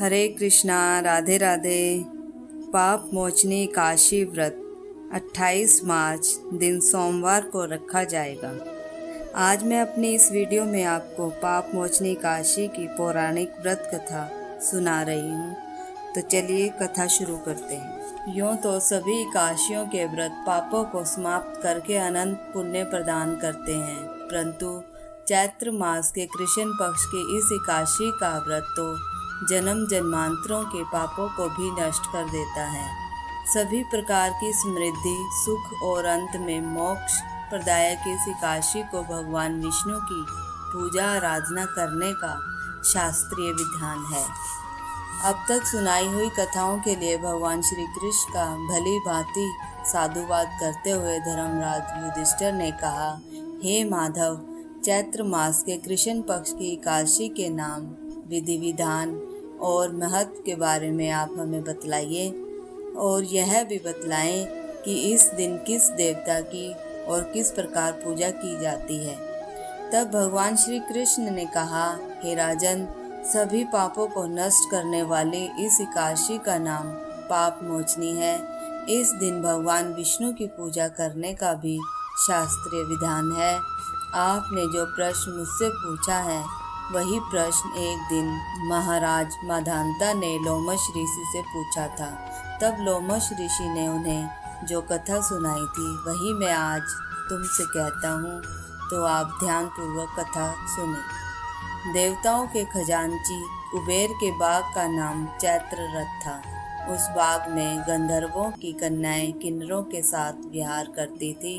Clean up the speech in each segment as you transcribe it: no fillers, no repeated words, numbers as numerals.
हरे कृष्णा, राधे राधे। पाप मोचनी काशी व्रत 28 मार्च दिन सोमवार को रखा जाएगा। आज मैं अपनी इस वीडियो में आपको पाप मोचनी काशी की पौराणिक व्रत कथा सुना रही हूँ। तो चलिए कथा शुरू करते हैं। यूँ तो सभी काशियों के व्रत पापों को समाप्त करके अनंत पुण्य प्रदान करते हैं, परंतु चैत्र मास के कृष्ण पक्ष की इस एकादशी का व्रत तो जन्म जन्मांतरों के पापों को भी नष्ट कर देता है। सभी प्रकार की समृद्धि, सुख और अंत में मोक्ष प्रदायक इस एकादशी को भगवान विष्णु की पूजा आराधना करने का शास्त्रीय विधान है। अब तक सुनाई हुई कथाओं के लिए भगवान श्री कृष्ण का भली भांति साधुवाद करते हुए धर्मराज युधिष्ठिर ने कहा, हे माधव, चैत्र मास के कृष्ण पक्ष की एकादशी के नाम, विधि विधान और महत्व के बारे में आप हमें बतलाइए और यह भी बतलाएं कि इस दिन किस देवता की और किस प्रकार पूजा की जाती है। तब भगवान श्री कृष्ण ने कहा, हे राजन, सभी पापों को नष्ट करने वाली इस एकादशी का नाम पाप मोचनी है। इस दिन भगवान विष्णु की पूजा करने का भी शास्त्रीय विधान है। आपने जो प्रश्न मुझसे पूछा है वही प्रश्न एक दिन महाराज माधांता ने लोमश ऋषि से पूछा था। तब लोमश ऋषि ने उन्हें जो कथा सुनाई थी वही मैं आज तुमसे कहता हूँ, तो आप ध्यानपूर्वक कथा सुने। देवताओं के खजांची कुबेर के बाग का नाम चैत्र रथ था। उस बाग में गंधर्वों की कन्याएं किन्नरों के साथ विहार करती थी।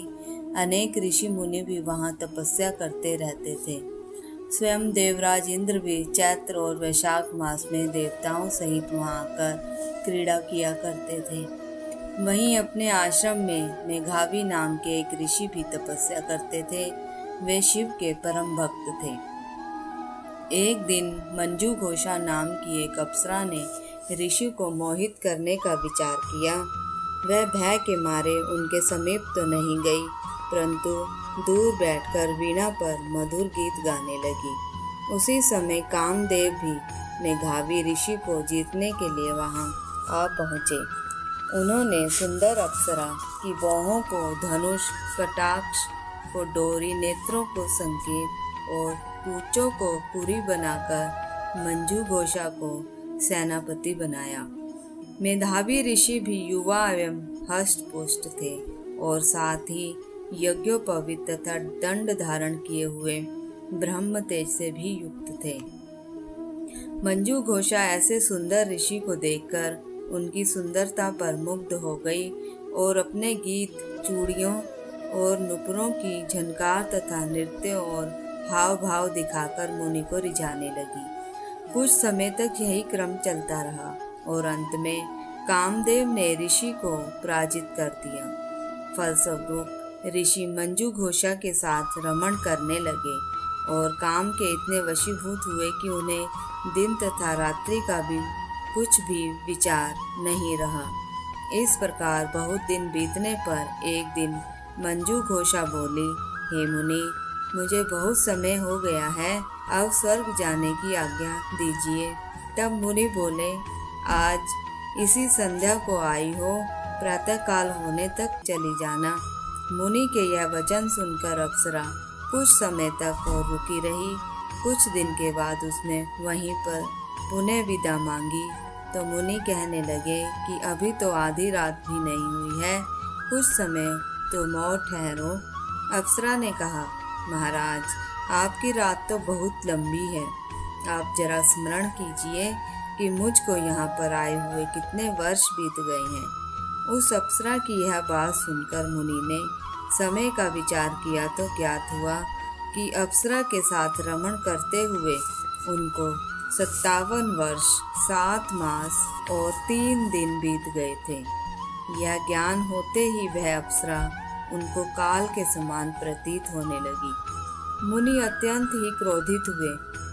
अनेक ऋषि मुनि भी वहां तपस्या करते रहते थे। स्वयं देवराज इंद्र भी चैत्र और वैशाख मास में देवताओं सहित वहां आकर क्रीड़ा किया करते थे। वहीं अपने आश्रम में मेघावी नाम के एक ऋषि भी तपस्या करते थे। वे शिव के परम भक्त थे। एक दिन मंजू घोषा नाम की एक अप्सरा ने ऋषि को मोहित करने का विचार किया। वह भय के मारे उनके समीप तो नहीं गई, परंतु दूर बैठकर वीणा पर मधुर गीत गाने लगी। उसी समय कामदेव भी मेघावी ऋषि को जीतने के लिए वहां आ पहुंचे। उन्होंने सुंदर अप्सरा की बाहों को धनुष, कटाक्ष को डोरी, नेत्रों को संकेत और पूंछों को पुरी बनाकर मंजू घोषा को सेनापति बनाया। मेधावी ऋषि भी युवा एवं हष्ट पुष्ट थे और साथ ही यज्ञोपवीत तथा दंड धारण किए हुए ब्रह्म तेज से भी युक्त थे। मंजू घोषा ऐसे सुंदर ऋषि को देखकर उनकी सुंदरता पर मुग्ध हो गई और अपने गीत, चूड़ियों और नुपुरों की झनकार तथा नृत्य और हाव भाव दिखाकर मुनि को रिझाने लगी। कुछ समय तक यही क्रम चलता रहा और अंत में कामदेव ने ऋषि को पराजित कर दिया। फलस्वरूप ऋषि मंजू घोषा के साथ रमण करने लगे और काम के इतने वशीभूत हुए कि उन्हें दिन तथा रात्रि का भी कुछ भी विचार नहीं रहा। इस प्रकार बहुत दिन बीतने पर एक दिन मंजू घोषा बोली, हे मुनि, मुझे बहुत समय हो गया है, अब स्वर्ग जाने की आज्ञा दीजिए। तब मुनि बोले, आज इसी संध्या को आई हो, प्रातःकाल होने तक चली जाना। मुनि के यह वचन सुनकर अप्सरा कुछ समय तक और रुकी रही। कुछ दिन के बाद उसने वहीं पर पुनः विदा मांगी तो मुनि कहने लगे कि अभी तो आधी रात भी नहीं हुई है, कुछ समय तुम और ठहरो। अप्सरा ने कहा, महाराज, आपकी रात तो बहुत लंबी है, आप जरा स्मरण कीजिए कि मुझको यहाँ पर आए हुए कितने वर्ष बीत गए हैं। उस अप्सरा की यह बात सुनकर मुनि ने समय का विचार किया तो ज्ञात हुआ कि अप्सरा के साथ रमण करते हुए उनको 57 वर्ष, 7 मास और 3 दिन बीत गए थे। यह ज्ञान होते ही वह अप्सरा उनको काल के समान प्रतीत होने लगी। मुनि अत्यंत ही क्रोधित हुए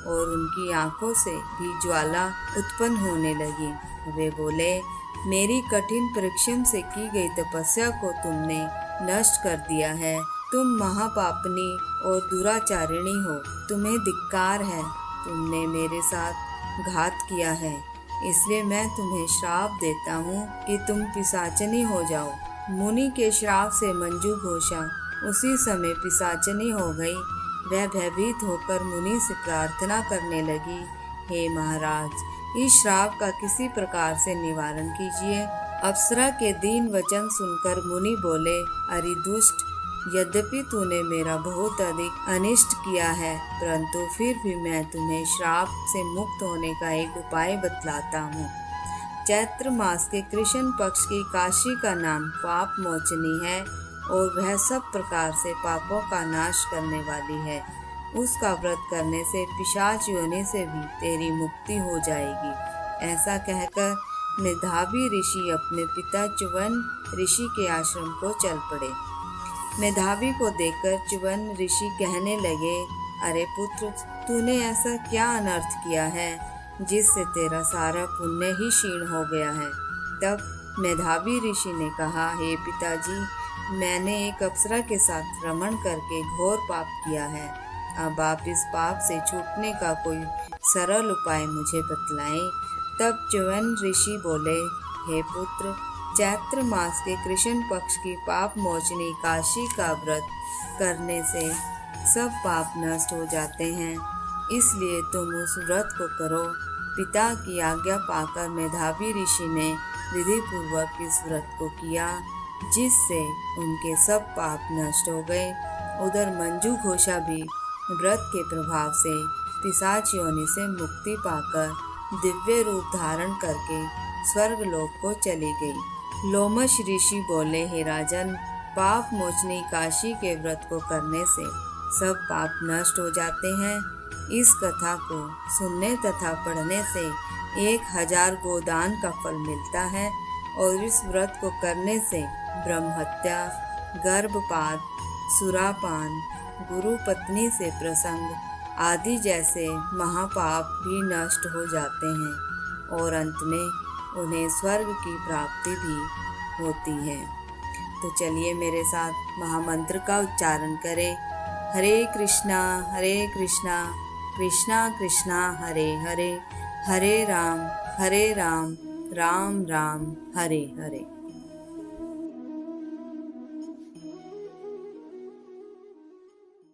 और उनकी आंखों से भी ज्वाला उत्पन्न होने लगी। वे बोले, मेरी कठिन परिश्रम से की गई तपस्या को तुमने नष्ट कर दिया है। तुम महापापनी और दुराचारिणी हो, तुम्हें धिक्कार है, तुमने मेरे साथ घात किया है। इसलिए मैं तुम्हें श्राप देता हूँ कि तुम पिशाचनी हो जाओ। मुनि के श्राप से मंजू घोषा उसी समय पिशाचनी हो गई। वह भयभीत होकर मुनि से प्रार्थना करने लगी, हे महाराज, इस श्राप का किसी प्रकार से निवारण कीजिए। अप्सरा के दीन वचन सुनकर मुनि बोले, अरे दुष्ट, यद्यपि तूने मेरा बहुत अधिक अनिष्ट किया है, परंतु फिर भी मैं तुम्हें श्राप से मुक्त होने का एक उपाय बतलाता हूँ। चैत्र मास के कृष्ण पक्ष की काशी का नाम पाप मोचनी है और वह सब प्रकार से पापों का नाश करने वाली है। उसका व्रत करने से पिशाच योनि से भी तेरी मुक्ति हो जाएगी। ऐसा कहकर मेधावी ऋषि अपने पिता च्युवन ऋषि के आश्रम को चल पड़े। मेधावी को देखकर च्युवन ऋषि कहने लगे, अरे पुत्र, तूने ऐसा क्या अनर्थ किया है जिससे तेरा सारा पुण्य ही क्षीण हो गया है। तब मेधावी ऋषि ने कहा, हे पिताजी, मैंने एक अप्सरा के साथ रमण करके घोर पाप किया है। अब आप इस पाप से छूटने का कोई सरल उपाय मुझे बतलाएं। तब च्युवन ऋषि बोले, हे पुत्र, चैत्र मास के कृष्ण पक्ष की पाप मोचनी काशी का व्रत करने से सब पाप नष्ट हो जाते हैं, इसलिए तुम उस व्रत को करो। पिता की आज्ञा पाकर मेधावी ऋषि ने विधि पूर्वक इस व्रत को किया, जिससे उनके सब पाप नष्ट हो गए। उधर मंजू घोषा भी व्रत के प्रभाव से पिशाच योनि से मुक्ति पाकर दिव्य रूप धारण करके स्वर्गलोक को चली गई। लोमश ऋषि बोले, हे राजन, पाप मोचनी काशी के व्रत को करने से सब पाप नष्ट हो जाते हैं। इस कथा को सुनने तथा पढ़ने से 1000 गोदान का फल मिलता है और इस व्रत को करने से ब्रह्महत्या, गर्भपात, सुरापान, गुरु पत्नी से प्रसंग आदि जैसे महापाप भी नष्ट हो जाते हैं और अंत में उन्हें स्वर्ग की प्राप्ति भी होती है। तो चलिए मेरे साथ महामंत्र का उच्चारण करें। हरे कृष्णा कृष्णा कृष्णा हरे हरे, हरे राम राम राम हरे हरे।